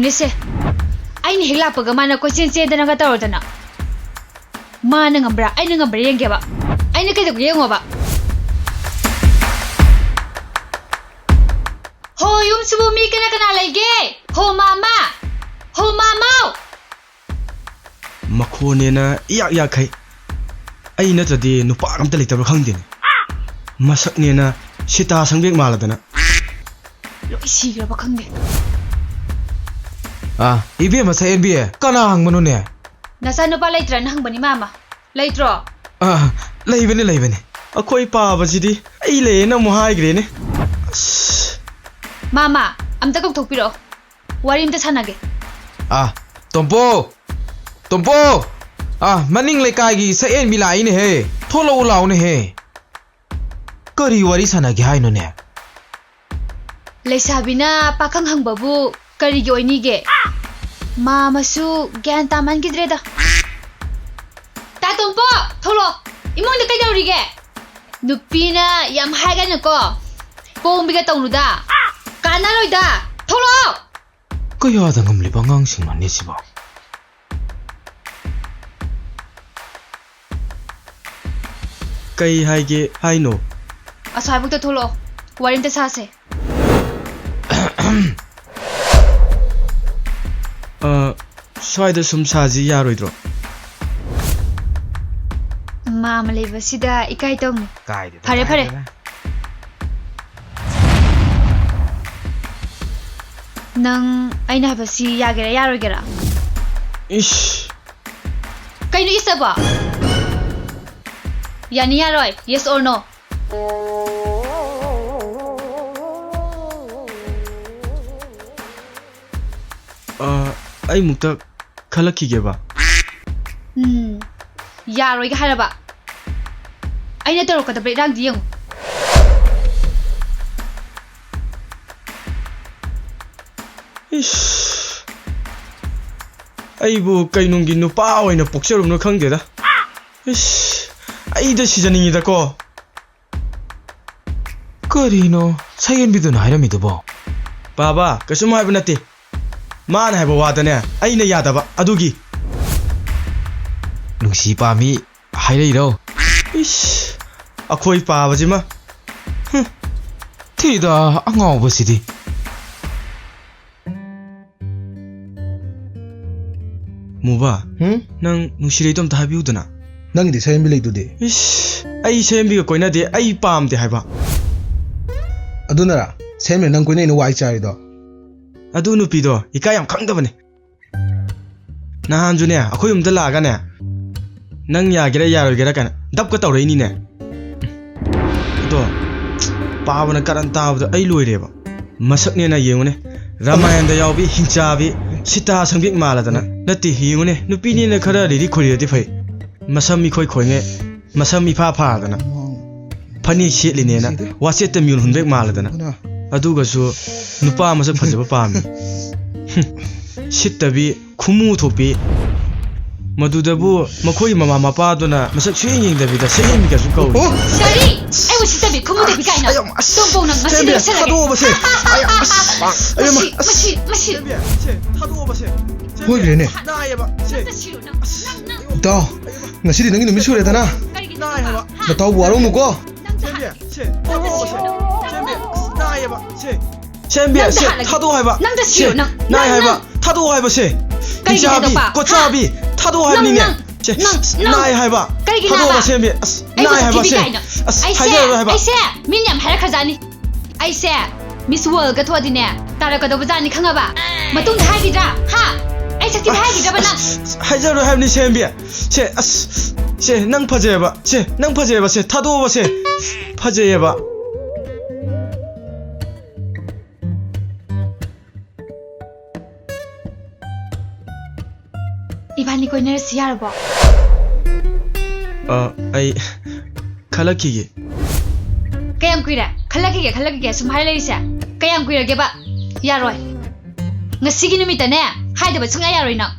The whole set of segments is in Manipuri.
Yungunise. I need Hilapagamana question said the Nagatordana. Manangabra, I know a brain gave up. I know the game over. Ho, you will make a gay. Ho, Mama. Ho, Mama. Makonena, Yakai. I not a day no part of the little Hundin. Masaknena, Shita Sangik Maladana. See your Bakandi. Ah, Ibia must say beer. Kanang Manone. Nasanopa later and hung Mama. Later. Ah, Laven. A koi pa vasidi. I lay no more high green. Mama, I'm the cook to Piro. What in the Sanage? Ah, Tompo! Ah, Manning Lekagi say and Mila in he. Tolo lawn he. Curry what is Sanagi no ne? Lesabina, Pakang Hang Babu, Curry Joinige. Mama Su, Ganta Mangidreda. Tatumpo, Tolo, Imon the Kadorige. Nupina, Yam Haganako. Pombigatauda. Kanaloida, Tolo. Kaya the Gumlibangang sing on Nisiba. Kai Haige, I know. As I booked the Tolo. What in the Sase? Swide some Sazi Yaroidro. Mamma live Sida Ikaitom. Guide. Pare. Nang I never see Yagera Yarogera. Ish. Can you Isaba? Yani Yaroy, yes or no? I mukta Kalaki geba. Yaroy Haraba. I never look at the breakdown the young. Ish. I will Kainungi no power in a picture no Kangeda. Ish. I the season in the call. Curino, say and be the night of me the ball. Baba, Kasuma Benati. Man have a water, I know Yadaba, Adugi. Lucy Pami, Hido. Ish. A koi pa Vajima. Tida, Ango City. Muba, Nang Nushiritum Tabudana. Nang the same belay today. Ish. I send me a coin a day, I palm the Haba. Adunara, same and Uncle no white child. Adunu Pido, Ikayam Kangavani. Nahan Junia, a coyum de Lagana. Nanya get a yard gerakan, Dapkata rainine. Pavana Karanta of the Ailueva. Masaknina Yune, Rama and the Yabi, Hinchavi, Sita Sangik Maladana, Nati Yune, Nupini and the Karadi Korea. Masami Koi Koine, Masami Papa, Pani Shitlina, was it the Mun Hundred Maladana? Adugasu, Nupa Masak Pazapam. Shitabi, Kumu Topi Madudabu, Makoi Mama Padona, Masak changing the Vida, saying because you go. Sorry, I was Sitabi, Kumu Bigana. Don't go on, Who is it? Dog, Nasi didn't miss you at Anna. The top warung go. Chambia, Tado Hava, Naiva, Tado Hava say. Kijabi, Kotabi, Tado Havina. Naiva, Tado Sambia, I said, Miniam Harakazani. I said, Miss World got what in there. Tarakadovazani Kangaba. Matun Hagida, ha! I said, Hajar have ni Sambia. Say, Nang Pajeva, say, Nang Pajeva, say, Tado was say, Pajeva. Ibani ko na siya ba? I Kalaki. Kayang kuira, kalaki sumhalay siya. Kayang kuira geba. Yaroy. Ngasigi numita na. Hayda ba sunga yaroy na.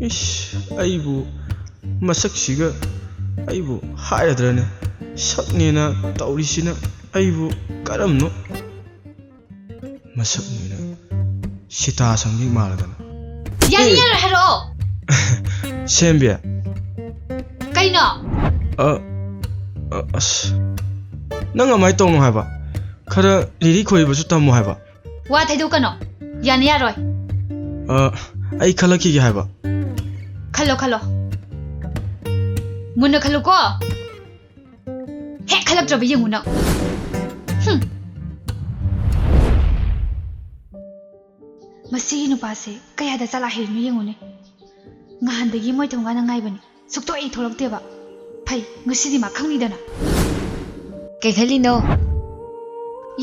Ish, aibu masaksiga aibu hayadrane. Saknina taurisina aibu karamno. Masaknina Sita ꯁꯪꯕꯤ ꯃꯥꯜꯂꯗꯅ ꯌꯥꯅꯤ ꯌꯥꯔꯣꯏ ꯍꯥꯏꯔꯛꯑꯣ ꯁꯦꯝꯕꯤ ꯀꯩꯅꯣ ꯑꯁ ꯅꯪ ꯑꯃꯥꯏ ꯇꯧꯅꯣ ꯍꯥꯏꯕ ꯈꯔ ꯂꯤꯔꯤ ꯈꯣꯏꯕꯁꯨ ꯇꯝꯃꯣ ꯍꯥꯏꯕ ꯋꯥ ꯊꯩꯗꯣꯛꯀꯅꯣ ꯌꯥꯅꯤ ꯌꯥꯔꯣꯏ ꯑꯩ ꯈꯜꯂꯛꯈꯤꯒꯦ ꯍꯥꯏꯕ ꯈꯜꯂꯣ ꯈꯜꯂꯣ ꯃꯨꯟꯅ ꯈꯜꯂꯨꯀꯣ ꯍꯦꯛ ꯈꯜꯂꯛꯇ꯭ꯔꯕ ꯌꯦꯡꯉꯨ ꯅꯪ ꯃꯁꯤꯒꯤ ꯅꯨꯄꯥꯁꯦ ꯀꯌꯥꯗ ꯆꯂꯥꯛꯍꯩꯔꯤꯅꯣ ꯌꯦꯡꯉꯨꯅꯦ ꯉꯍꯥꯟꯗꯒꯤ ꯃꯣꯏ ꯊꯣꯡꯒꯥꯟꯗ ꯉꯥꯏꯕꯅꯤ ꯁꯨꯛꯊꯣꯛ ꯊꯣꯛꯂꯛꯇꯦꯕ ꯐꯩ ꯉꯁꯤꯗꯤ ꯃꯥ ꯈꯪꯅꯤꯗꯅ ꯀꯩ ꯈꯜꯂꯤꯅꯣ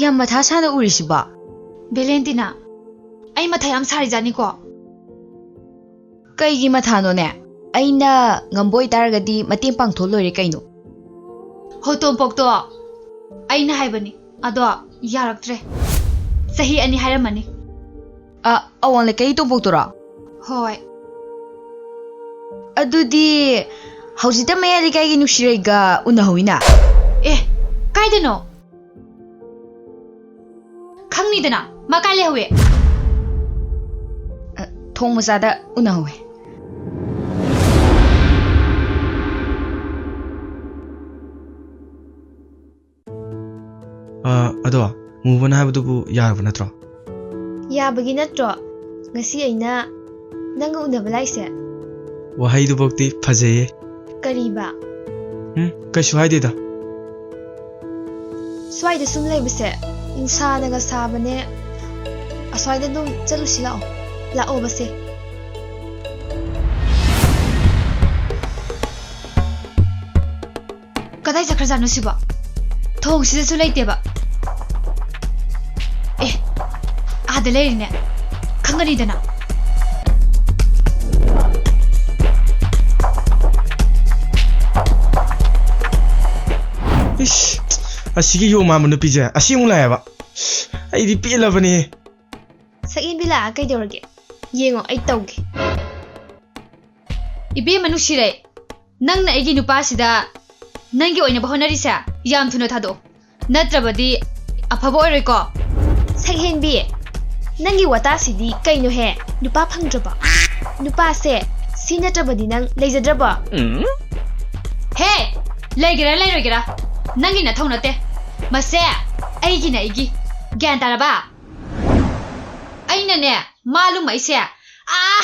ꯌꯥꯝ ꯃꯊꯥ ꯁꯥꯅ ꯎꯔꯤꯁꯤꯕꯣ ꯚꯦꯂꯦꯟꯇꯤꯅꯥ ꯑꯩ ꯃꯊꯥ ꯌꯥꯝ ꯁꯥꯔꯤꯖꯥꯠꯅꯤꯀꯣ ꯀꯩꯒꯤ ꯃꯊꯥꯅꯣꯅꯦ ꯑꯩꯅ ꯉꯝꯕ ꯑꯣꯏꯇꯥꯔꯒꯗꯤ ꯃꯇꯦꯡ ꯄꯥꯡꯊꯣꯛ ꯂꯣꯏꯔꯦ ꯀꯩꯅꯣ ꯍꯣ ꯇꯣꯝꯄꯣꯛꯇꯣ ꯑꯩꯅ ꯍꯥꯏꯕꯅꯤ ꯑꯗꯣ ꯌꯥꯔꯛꯇ꯭ꯔꯦ ꯆꯍꯤ 2 ꯍꯥꯏꯔꯝꯃꯅꯤ ꯑꯋꯥꯡ ꯂꯩꯀꯥꯏ ꯇꯣꯝꯄꯣꯛꯇꯨꯔꯣ ꯍꯣꯏ ꯑꯗꯨꯗꯤ ꯍꯧꯖꯤꯛꯇ ꯃꯌꯥ ꯂꯩꯀꯥꯏꯒꯤ ꯅꯨꯡꯁꯤꯔꯩꯒ ꯎꯅꯍꯧꯏꯅ ꯑꯦ ꯀꯥꯏꯗꯅꯣ ꯈꯪꯅꯤꯗꯅ ꯃꯥ ꯀꯥꯏ ꯂꯩꯍꯧꯏ ꯊꯣꯡ ꯃꯆꯥꯗ ꯎꯅꯍꯧꯋꯦ ꯑꯗꯣ ꯃꯨꯕꯅ ꯍꯥꯏꯕꯗꯨꯕꯨ ꯌꯥꯔꯕ ꯅꯠꯇ꯭ꯔꯣ ꯌꯥꯕꯒꯤ ꯅꯠꯇ꯭ꯔꯣ ꯉꯁꯤ ꯑꯩꯅ ꯅꯪꯒ ꯎꯅꯕ ꯂꯥꯛꯏꯁꯦ ꯋꯥꯍꯩꯗꯨꯐꯧꯇꯤ ꯐꯖꯩꯌꯦ ꯀꯔꯤꯕ ꯀꯩꯁꯨ ꯍꯥꯏꯗꯦꯗ ꯁ꯭ꯋꯥꯏꯗ ꯁꯨꯝ ꯂꯩꯕꯁꯦ ꯅꯨꯡꯁꯥꯅꯒ ꯁꯥꯕꯅꯦ ꯑꯁ꯭ꯋꯥꯏꯗ ꯑꯗꯨꯝ ꯆꯠꯂꯨꯁꯤ ꯂꯥꯛꯑꯣꯕꯁꯦ ꯀꯗꯥꯏ ꯆꯠꯈ꯭ꯔꯖꯥꯠꯅꯣ ꯁꯤꯕꯣ ꯊꯣꯡꯁꯤꯗꯁꯨ ꯂꯩꯇꯦꯕ ꯑꯦ ꯑꯥꯗ ꯂꯩꯔꯤꯅꯦ ꯈꯪꯒꯅꯤꯗꯅ 이씨, 아시기 요 마음은 느끼지? 아시무라야봐. 아이디 삐엘라버니. ꯁꯛꯌꯦꯟꯕꯤ ꯂꯥꯛꯑ ꯀꯩꯗꯧꯔꯒꯦ ꯌꯦꯡꯉꯣ ꯑꯩ ꯇꯧꯒꯦ 이베 ꯃꯅꯨꯡꯁꯤꯔꯦ ꯅꯪꯅ ꯑꯩꯒꯤ ꯅꯨꯄꯥꯁꯤꯗ ꯅꯪꯒꯤ ꯑꯣꯏꯅꯕ ꯍꯣꯠꯅꯔꯤꯁꯦ ꯌꯥꯝ ꯊꯨꯅ ꯊꯥꯗꯣꯛ ꯅꯠꯇ꯭ꯔꯕꯗꯤ ꯑꯐꯕ ꯑꯣꯏꯔꯣꯏꯀꯣ ꯁꯛꯌꯦꯟꯕꯤ ꯅꯪꯒꯤ ꯋꯥꯇꯥꯁꯤꯗꯤ ꯀꯩꯅꯣꯍꯦ ꯅꯨꯄꯥ ꯐꯪꯗ꯭ꯔꯕ ꯅꯨꯄꯥꯁꯦ ꯁꯤ ꯅꯠꯇ꯭ꯔꯕꯗꯤ ꯅꯪ ꯂꯩꯖꯗ꯭ꯔꯕ ꯍꯦ ꯂꯩꯒꯦꯔꯥ ꯂꯩꯔꯣꯏꯒꯦꯔꯥ ꯅꯪꯒꯤ ꯅꯊꯧ ꯅꯠꯇꯦ ꯃꯁꯦ ꯑꯩꯒꯤꯅ ꯑꯩꯒꯤ ꯒ꯭ꯌꯥꯟ ꯇꯥꯔꯕ ꯑꯩꯅꯅꯦ ꯃꯥꯂꯨꯝ ꯑꯩꯁꯦ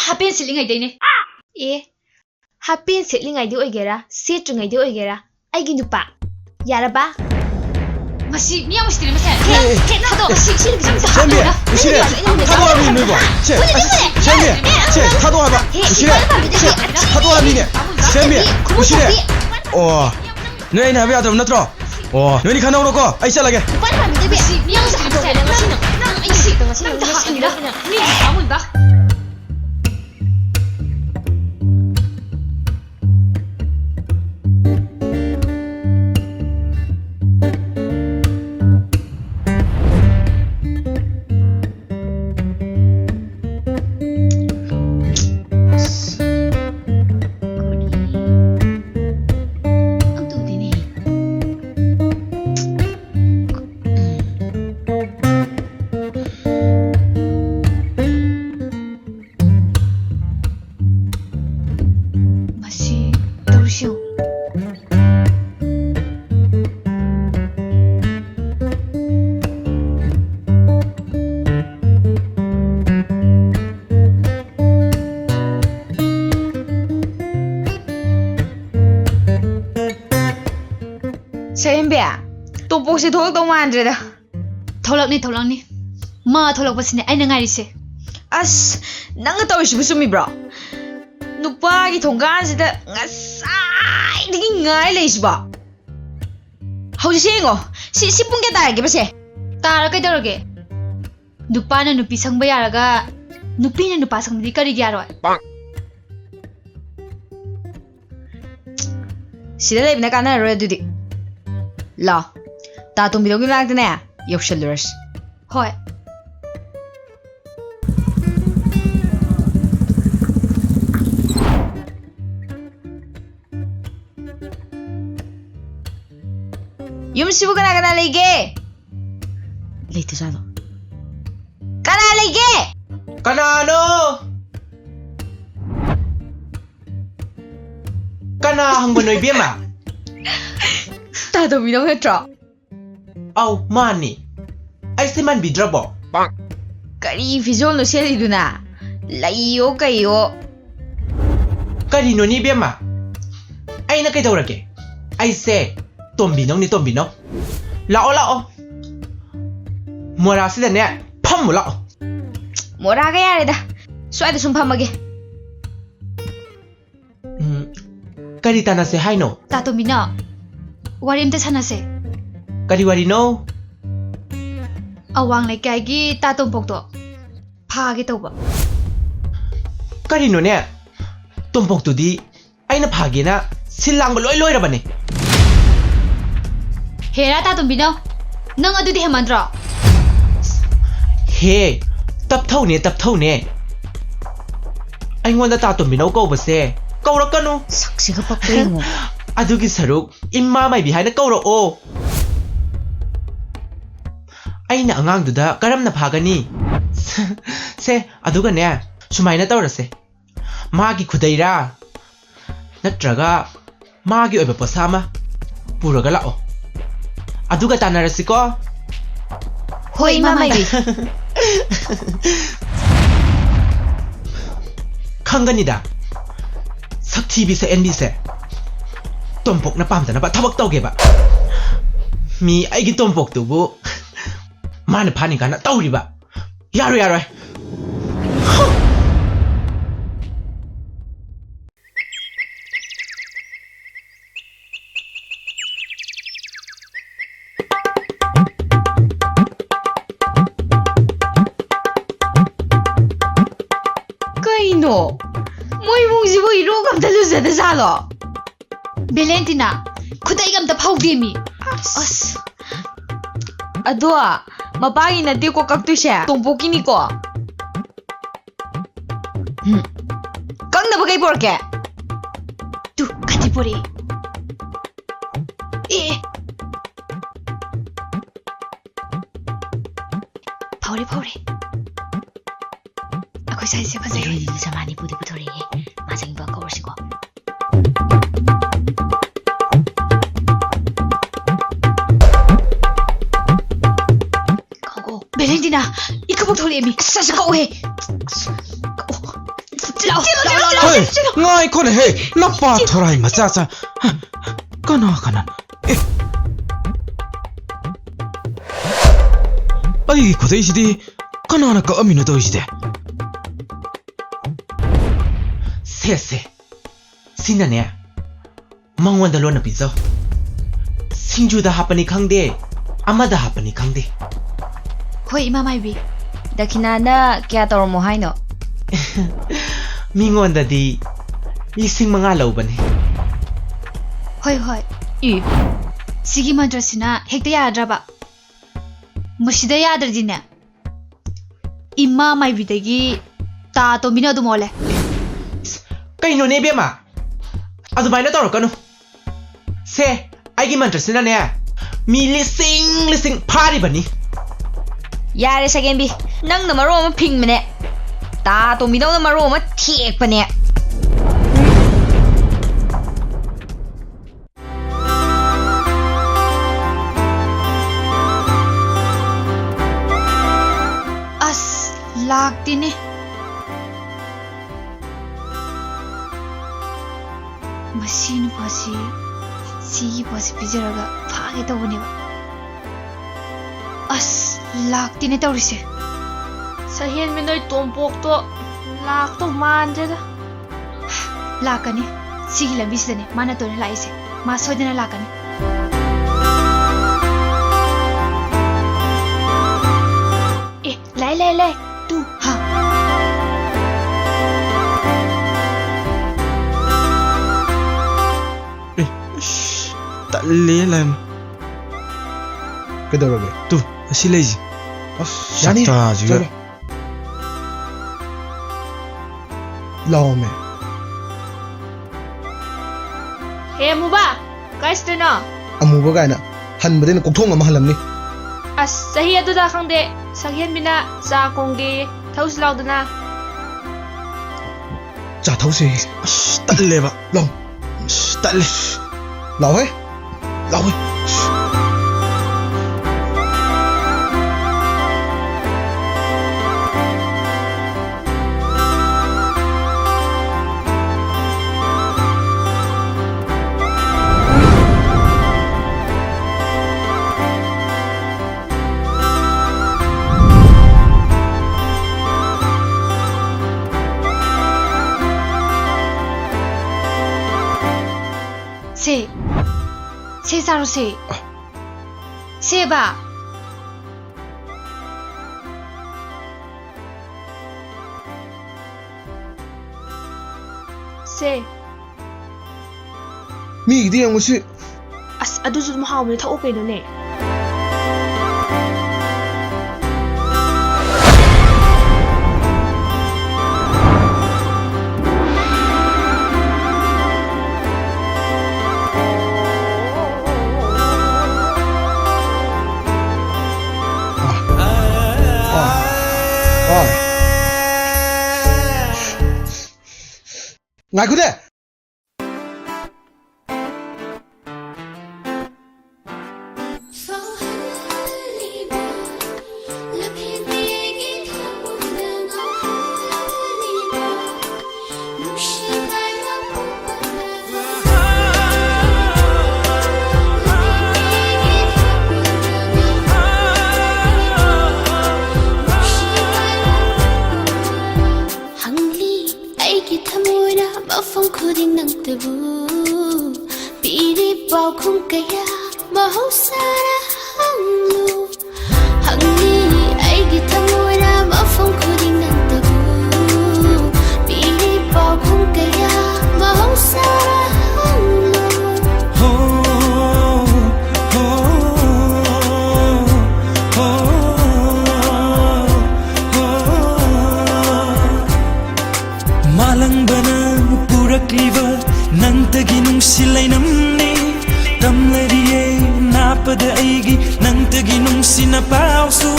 ꯍꯥꯄꯦꯟ ꯁꯤꯠꯂꯤꯉꯩꯗꯩꯅꯦ ꯑꯦ ꯍꯥꯄꯦꯟ ꯁꯦꯠꯂꯤꯉꯩꯗ ꯑꯣꯏꯒꯦꯔꯥ ꯁꯦꯠꯇ꯭ꯔꯤꯉꯩꯗ ꯑꯣꯏꯒꯦꯔꯥ ꯑꯩꯒꯤ ꯅꯨꯄꯥ ꯌꯥꯔꯕ ꯃꯁꯤ ꯃꯤꯌꯥꯝ ꯎꯁꯤꯠꯇ꯭ꯔꯦ ꯃꯁꯦ ꯊꯥꯗꯣꯛ 잼비, 우시래. 타도하라 미네 봐. 잼비, 타도하라. 우시래. 타도하라 미네. 잼비, 우시래. 너희 나비 아들 나트로. 너희 가나 오로고. 아이 살라게. ꯃꯁꯤ ꯃꯤꯌꯥꯝ 우스ꯤꯇ꯭ꯔꯦ ꯃꯁꯦ ꯅꯪ ꯑꯩꯁꯤ ꯅꯪ ꯍꯥꯞꯅꯤꯡꯗ ꯃꯤ ꯑꯃꯨꯟꯗ ꯁꯛꯌꯦꯟꯕꯤ ꯇꯣꯝꯄꯣꯛꯁꯦ ꯊꯣꯛꯂꯛꯇꯧ ꯃꯥꯟꯗ꯭ꯔꯦꯗ ꯊꯣꯛꯂꯛꯅꯤ ꯃꯥ ꯊꯣꯛꯂꯛꯄꯁꯤꯅꯦ ꯑꯩꯅ ꯉꯥꯏꯔꯤꯁꯦ ꯑꯁ ꯅꯪꯅ ꯇꯧꯔꯤꯁꯤꯕꯨ ꯆꯨꯝꯃꯤꯕ꯭ꯔꯣ ꯅꯨꯄꯥꯒꯤ ꯊꯣꯡꯒꯥꯟꯁꯤꯗ ꯉꯁꯥꯏꯗꯒꯤ ꯉꯥꯏ ꯂꯩꯁꯤꯕꯣ ꯍꯧꯖꯤꯛꯁꯦ ꯌꯦꯡꯉꯣ ꯁꯤ ꯄꯨꯡ ꯀꯌꯥ ꯇꯥꯔꯒꯦ ꯕꯁꯦ ꯇꯥꯔ ꯀꯩꯗꯧꯔꯒꯦ ꯅꯨꯄꯥꯅ ꯅꯨꯄꯤ ꯁꯪꯕ ꯌꯥꯔꯒ ꯅꯨꯄꯤꯅ ꯅꯨꯄꯥ ꯁꯪꯕꯗꯤ ꯀꯔꯤꯒꯤ ꯌꯥꯔꯣꯏ ꯁꯤꯗ ꯂꯩꯕꯅ ꯀꯥꯟꯅꯔꯔꯣꯏ ꯑꯗꯨꯗꯤ ꯂꯥꯎ ꯇꯥ ꯇꯣꯝꯕꯤꯗꯧꯒꯤ ꯃꯅꯥꯛꯇꯅꯦ ꯌꯧꯁꯜꯂꯨꯔꯁꯤ ꯍꯣꯏ ꯌꯨꯝꯁꯤꯕꯨ ꯀꯅꯥ ꯂꯩꯒꯦ ꯂꯩꯇꯖꯥꯠꯂꯣ ꯀꯅꯥ ꯂꯩꯒꯦ Kanano? Kana hangba noi bema? Ta to mi dong hetro. Au mani. Ai se man bidrabo. Kari fizol no seli duna. Laiyo kayo. Kari no ni bema? Ai na kai daurake. Ai se tombi nong ni tombi no. Lao lao. Mora sida ne pham mo lao. Mora ga yare da. Swai da sum phamage. Kari tana se hai no. Ta to mina wari amta sanase Kari wari no. awang lai kai gi ta tom pok to pha ge tawba Kari no ne. Tompok tu di. Ai na phage na silang ba loi loi ra bane. hera ta tom bino nang adu di hemandra He. Tap thau ne. Ai ngonda ta tum binau ko ba se. Kaurakanu. Saksi ka pakwengo. Adugi saruk imma mai bi haina kauro o. Aina angang duda karamna phagani. Se aduga ne sumaina tawrase. Magi khudaira. Natraga magi oiba posama puraga lao. Aduga tanarasi ko. Hoi mama bi. Khanganida. Sakthi bi se NB se. Tompok na pamdana ba thabak tawge ba. Mi aigi tompok tu bu. Mana phani kana tawri ba. Yaro. Kaino. Moi mung ji boi ro kam dalu zada zalo. Valentina khudai gam ta phau de mi as Ado mapagi na di ko kaktu siya. Tumpuki ni ko. Kang na bagay porke. tu khati pore phaure akhoi sai se phajai Di samani pudi puthori he. Masang ba ko ko. Valentina ikabok thori mi sa ko he lao Hey, ngai ko ne he. Na pa thorai ma cha cha. Kana. Ai khudai sidi kana na ka amina to sidi. Se. Sina ne. Mangwanda lo na pizza. Singju da hapani khangde. Amada hapani khangde. hoi ima mai bi Dakina na kya tawro mo haino. Mingonda di lising mga laubane. hoi sigi mantra sina hekta yadra ba musida yadra dine imma mai bi dagi ta to mina du mole Kaino ne bema. Adu baina tawro kanu. Se aigi mantra sina ne. Mi lising phari bani. Yare second bi. Nang na maro ma ping mene. Ta to mi na maro ma thiek pa ne. as lagtine machine pasi sigi pasi pijaraga phage tawne ba as lagtine tawrise Sahian mi noi tompok to lak to manjada. lakani sigi lambisdane mana to laise ma soidana lakani Lai tu ha Talle lam. Kaidaurage? Tu asi leiji. Yani Sakta juga. Lao me. He muba kaistena Amuba gaina hanbadena kokthong ama halamni. as sahi adu da khangde sahian mina sa kongge ꯊꯧꯁꯤ ꯂꯥꯎꯗꯅ ꯆꯥ ꯊꯧꯁꯤ ꯑꯁ ꯇꯜꯂꯦꯕ ꯂꯥꯎ ꯑꯁ ꯇꯜꯂꯦ ꯂꯥꯎꯍꯦ ꯂꯥꯎꯍꯦ 세 사로 세 세바 ꯁꯦ ꯃꯤꯒꯤꯗꯤ ꯌꯦꯡꯉꯨꯁꯤ ꯑꯁ ꯑꯗꯨꯁꯨ ꯑꯗꯨꯝ ꯍꯥꯎꯕꯅꯦ ꯊꯛꯑꯣ ꯀꯩꯅꯣꯅꯦ ꯉꯥꯏꯈꯣꯅꯦ mafang khuding nang tebu piri pau khum kaya mahusara hanglu hangni ai gi thamoira mafang khuding nang tebu piri pau khum kaya mahusara hanglu ho ho ho ho malang bana purakliva nantagi nungsilai namne tamlariye napada aigi nantagi nungsina pausu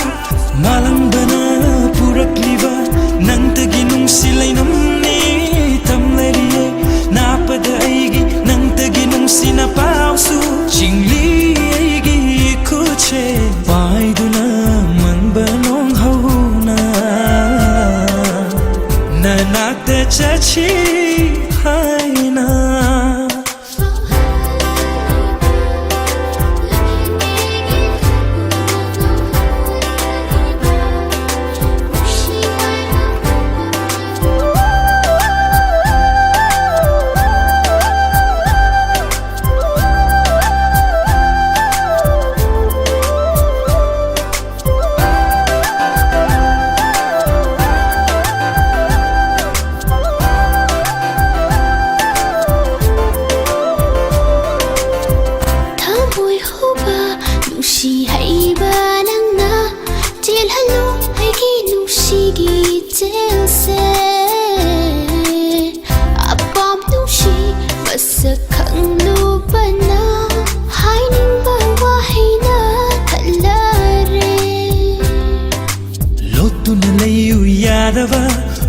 malang bana purakliva nantagi nungsilai namne tamlariye napada aigi nantagi nungsina pausu chingli aigi kuche paiduna manbanong hauna nanakta chachi haina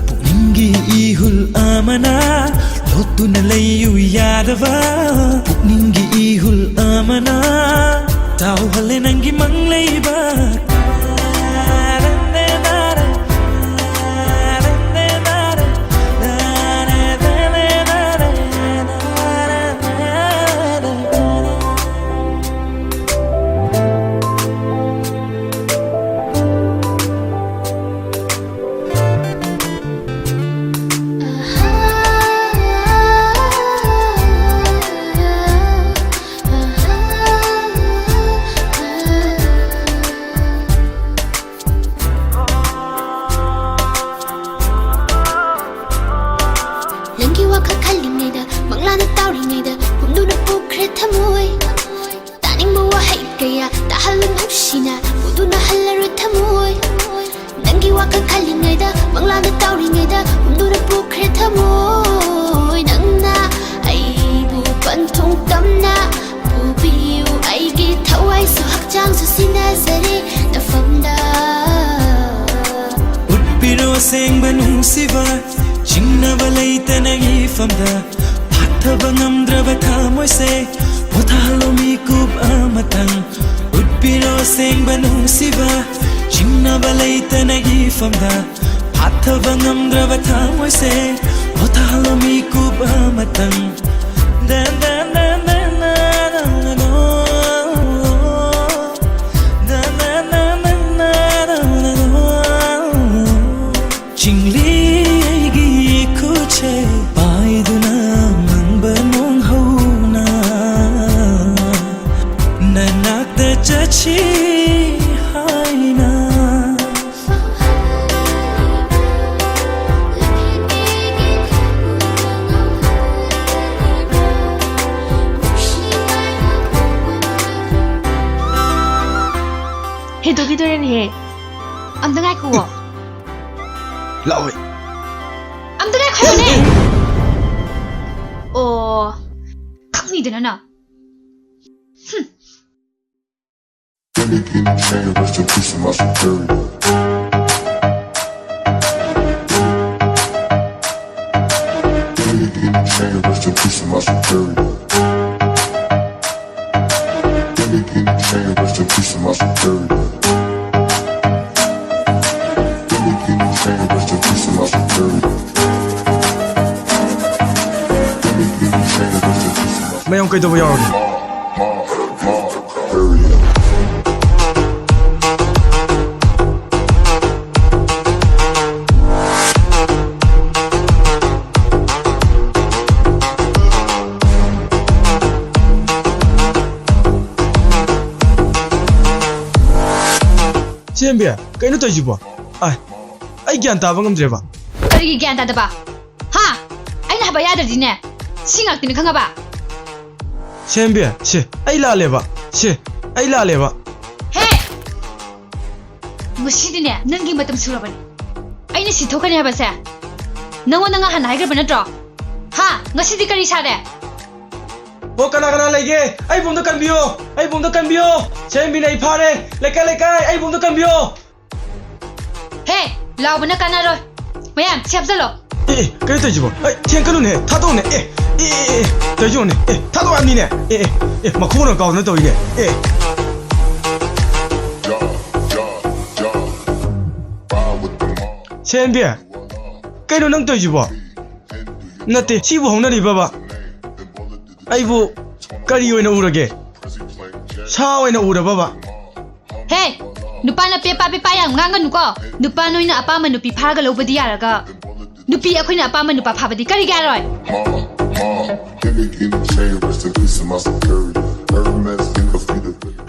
pukningi ihul amana lotuna layu yadava pukningi ihul amana tau hale nangi manglaiba ꯑꯁꯦꯡꯕ ꯅꯨꯡꯁꯤꯕ ꯆꯤꯡꯅꯕ ꯂꯩꯇꯅ ꯏꯐꯝꯗ ꯐꯥꯊꯕ ꯉꯝꯗ꯭ꯔꯕ ꯊꯃꯣꯏꯁꯦ ꯄꯣꯊꯥꯍꯜꯂꯣ ꯃꯤꯀꯨꯞ ꯑꯃꯇꯪ ꯎꯠꯄꯤꯔꯣ ꯑꯁꯦꯡꯕ ꯅꯨꯡꯁꯤꯕ ꯆꯤꯡꯅꯕ ꯂꯩꯇꯅ ꯏꯐꯝꯗ ꯐꯥꯊꯕ ꯉꯝꯗ꯭ꯔꯕ ꯊꯃꯣꯏꯁꯦ ꯄꯣꯊꯥꯍꯜꯂꯣ ꯃꯤꯀꯨꯞ ꯑꯃꯇꯪ ꯆꯤꯡꯂꯤ ꯑꯩꯒꯤ ꯈꯨꯠꯁꯦ ꯄꯥꯏꯗꯨꯅ ꯃꯪꯕ ꯅꯣꯡꯍꯧꯅ ꯅꯅꯥꯛꯇ ꯆꯠꯁꯤ ꯍꯥꯏꯅ 해독이더래니 Amda ngai kuwo. Lawi. Amda ngai kuwo ne. Oh, khangni dena na. Rest in peace of my superior. Rest in peace of my superior. Rest in peace of my superior. Rest in peace of my superior. Mayong kayo ba yun? Siyempre, kayo na tayo ba? Ay gyan taba ngam dire ba? Kari gyan tada ba? Ha? Ay na ba yadar din ne? Singak tin khanga ba? Siyempre, ay lale ba? Ay lale ba? He! Ngasi ne, nangi matam surabani. Ay na sithokani ha ba sa? Nango nanga han haigra bana tro. Ha? Ngasi di kari sa de. O kana lege? Ay bumdo kanbiyo! Ay bumdo kanbiyo! Siyempre na ipare! Lekay! Ay bumdo kanbiyo! He! Lao bana kana ro. Mayam, siap zalo. Kayo tayo ba? Ay, tiyan ka nun tato ne. Tayo ne. Tato ani ne. Makuha na kao na tayo ne. Siyempre, kayo nang tayo ba? Nate, sibo hong nariba ba? Ay bu, kariyo na urage. Sawa na uraba ba? He! Nupa na pepa yang ngangan nuko. Nupa noy na apa man nupi phaga lobadi yaraga. Nupi akhoi na apa man nupa phabadi kari garoy.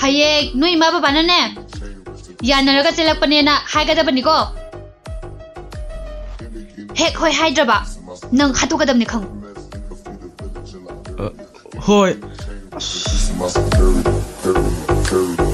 Haye, noy ma baba na ne. Ya naraga chelak pane na haiga da bani ko. He khoi haidra ba. Nang hatu kadam ni khang. Hoi. My superior.